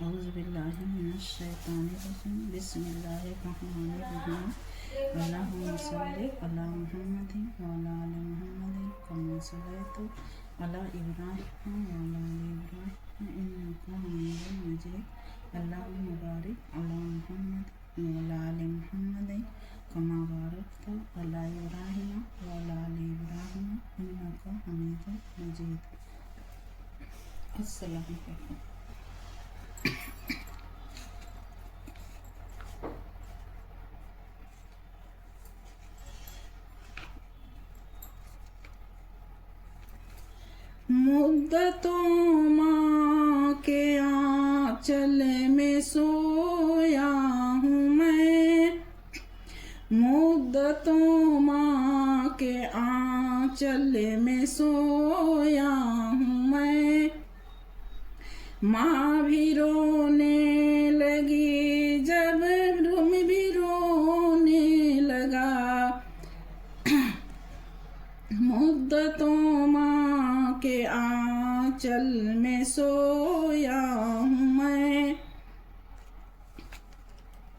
औज़ुबिल्लाहि मिनश्शैतानिर्रजीम बिस्मिल्लाहिर्रहमानिर्रहीम अल्लाहुम्मा सल्लि अला मुहम्मदिन व अला आलि मुहम्मदिन कमा सल्लैता अला इब्राहीम व अला आलि इब्राहीम इन्नका हमीदुम मजीद अल्लाहुम्मा बारिक अला मुहम्मदिन व अला आलि मुहम्मदिन कमा बारकता अला इब्राहीम व अला आलि इब्राहीम इन्नका हमीदुम मजीद। अस्सलामु अलैकुम। मुद्दतों माँ के आँचल में सोया हूँ मैं, मुद्दतों माँ के आँचल में सोया हूँ मैं। माँ भी रोने लगी जब मैं भी रोने लगा, मुद्दतों माँ के आँचल में सोया हूँ